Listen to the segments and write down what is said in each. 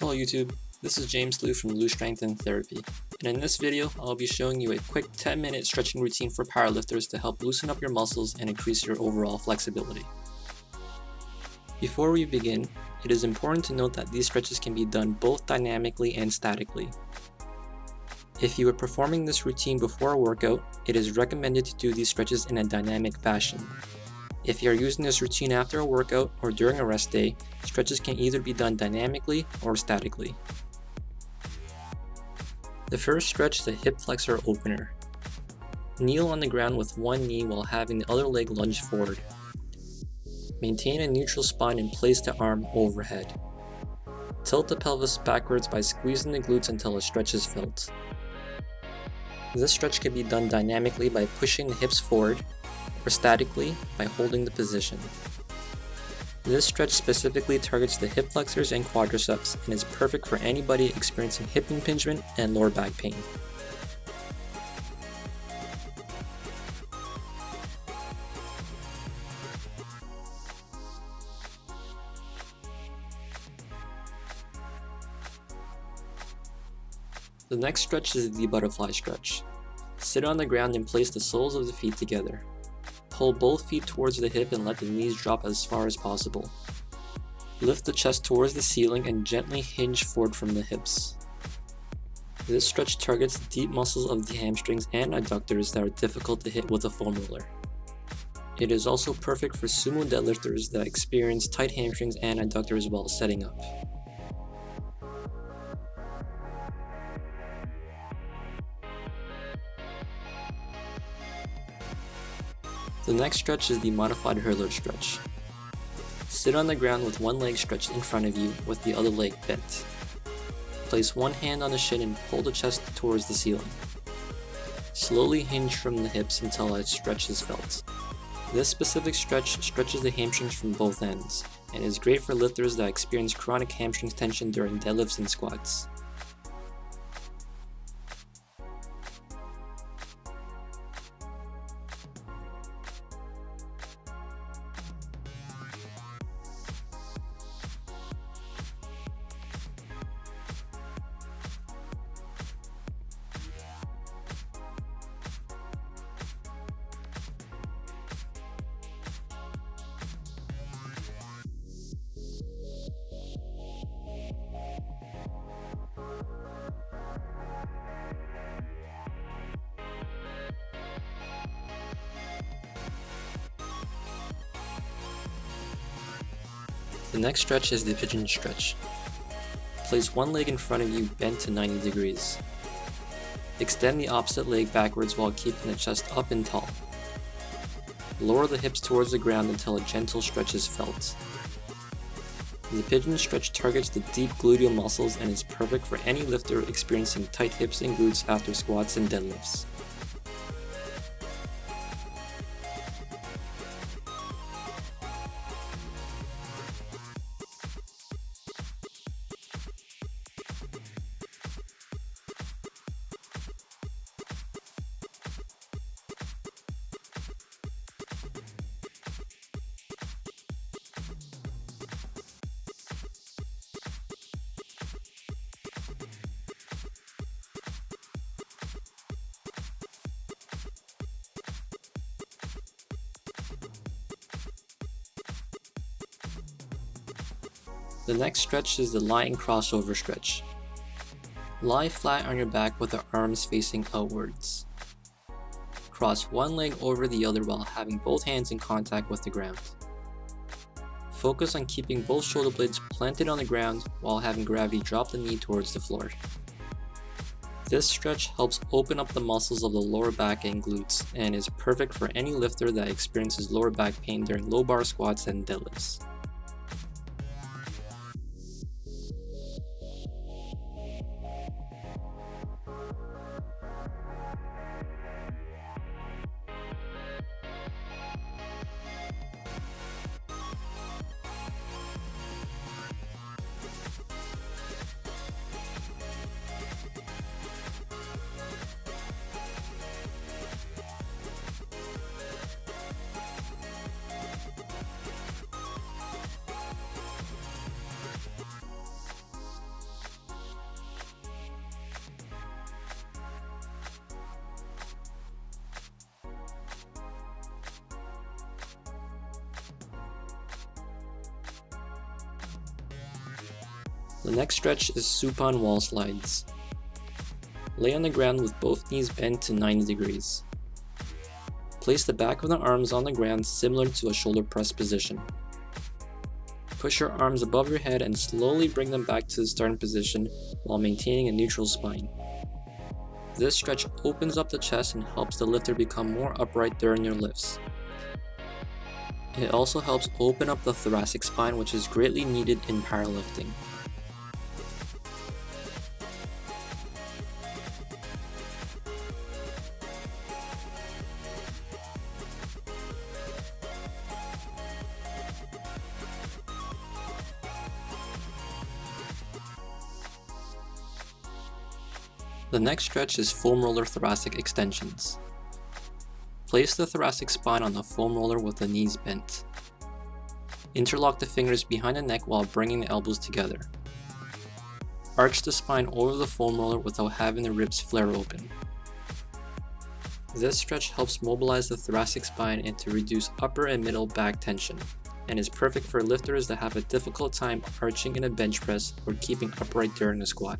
Hello YouTube, this is James Liu from Liu Strength and Therapy, and in this video I'll be showing you a quick 10-minute stretching routine for powerlifters to help loosen up your muscles and increase your overall flexibility. Before we begin, it is important to note that these stretches can be done both dynamically and statically. If you are performing this routine before a workout, it is recommended to do these stretches in a dynamic fashion. If you are using this routine after a workout or during a rest day, stretches can either be done dynamically or statically. The first stretch is a hip flexor opener. Kneel on the ground with one knee while having the other leg lunge forward. Maintain a neutral spine and place the arm overhead. Tilt the pelvis backwards by squeezing the glutes until a stretch is felt. This stretch can be done dynamically by pushing the hips forward, or statically by holding the position. This stretch specifically targets the hip flexors and quadriceps and is perfect for anybody experiencing hip impingement and lower back pain. The next stretch is the butterfly stretch. Sit on the ground and place the soles of the feet together. Pull both feet towards the hip and let the knees drop as far as possible. Lift the chest towards the ceiling and gently hinge forward from the hips. This stretch targets the deep muscles of the hamstrings and adductors that are difficult to hit with a foam roller. It is also perfect for sumo deadlifters that experience tight hamstrings and adductors while setting up. The next stretch is the modified hurdler's stretch. Sit on the ground with one leg stretched in front of you with the other leg bent. Place one hand on the shin and pull the chest towards the ceiling. Slowly hinge from the hips until a stretch is felt. This specific stretch stretches the hamstrings from both ends, and is great for lifters that experience chronic hamstring tension during deadlifts and squats. The next stretch is the pigeon stretch. Place one leg in front of you bent to 90 degrees. Extend the opposite leg backwards while keeping the chest up and tall. Lower the hips towards the ground until a gentle stretch is felt. The pigeon stretch targets the deep gluteal muscles and is perfect for any lifter experiencing tight hips and glutes after squats and deadlifts. The next stretch is the lying crossover stretch. Lie flat on your back with the arms facing outwards. Cross one leg over the other while having both hands in contact with the ground. Focus on keeping both shoulder blades planted on the ground while having gravity drop the knee towards the floor. This stretch helps open up the muscles of the lower back and glutes and is perfect for any lifter that experiences lower back pain during low bar squats and deadlifts. The next stretch is supine wall slides. Lay on the ground with both knees bent to 90 degrees. Place the back of the arms on the ground similar to a shoulder press position. Push your arms above your head and slowly bring them back to the starting position while maintaining a neutral spine. This stretch opens up the chest and helps the lifter become more upright during your lifts. It also helps open up the thoracic spine, which is greatly needed in powerlifting. The next stretch is foam roller thoracic extensions. Place the thoracic spine on the foam roller with the knees bent. Interlock the fingers behind the neck while bringing the elbows together. Arch the spine over the foam roller without having the ribs flare open. This stretch helps mobilize the thoracic spine and to reduce upper and middle back tension, and is perfect for lifters that have a difficult time arching in a bench press or keeping upright during a squat.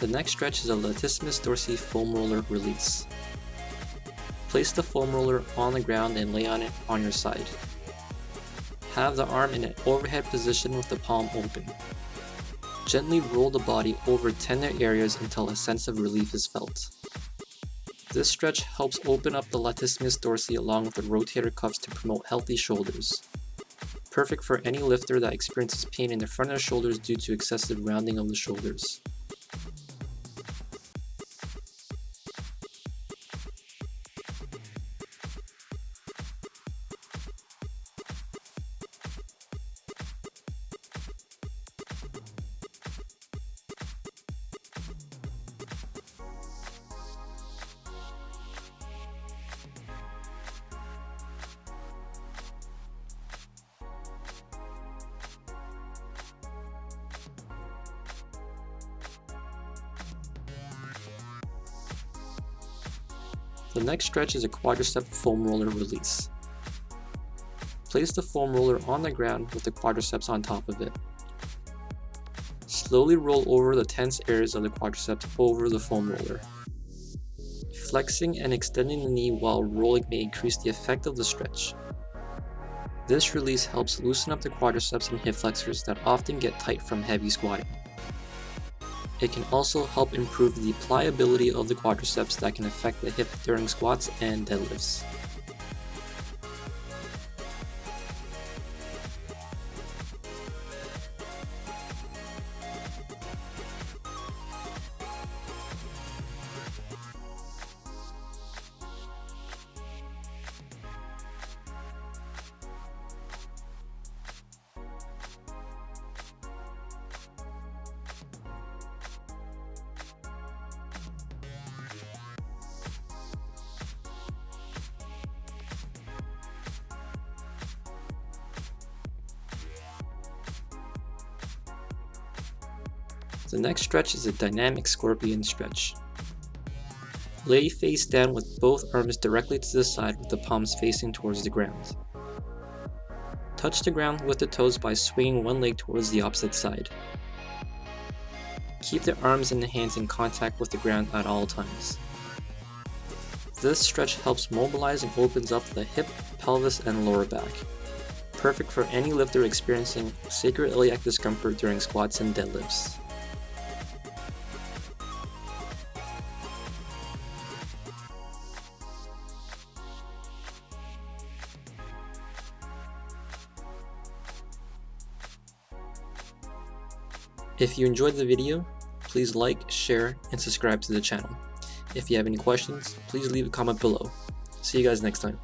The next stretch is a LATISSIMUS dorsi foam roller release. Place the foam roller on the ground and lay on it on your side. Have the arm in an overhead position with the palm open. Gently roll the body over tender areas until a sense of relief is felt. This stretch helps open up the latissimus dorsi along with the rotator cuffs to promote healthy shoulders. Perfect for any lifter that experiences pain in the front of the shoulders due to excessive rounding of the shoulders. The next stretch is a quadricep foam roller release. Place the foam roller on the ground with the quadriceps on top of it. Slowly roll over the tense areas of the quadriceps over the foam roller. Flexing and extending the knee while rolling may increase the effect of the stretch. This release helps loosen up the quadriceps and hip flexors that often get tight from heavy squatting. It can also help improve the pliability of the quadriceps that can affect the hip during squats and deadlifts. The next stretch is a dynamic scorpion stretch. Lay face down with both arms directly to the side with the palms facing towards the ground. Touch the ground with the toes by swinging one leg towards the opposite side. Keep the arms and the hands in contact with the ground at all times. This stretch helps mobilize and opens up the hip, pelvis, and lower back. Perfect for any lifter experiencing acroiliac discomfort during squats and deadlifts. If you enjoyed the video, please like, share, and subscribe to the channel. If you have any questions, please leave a comment below. See you guys next time.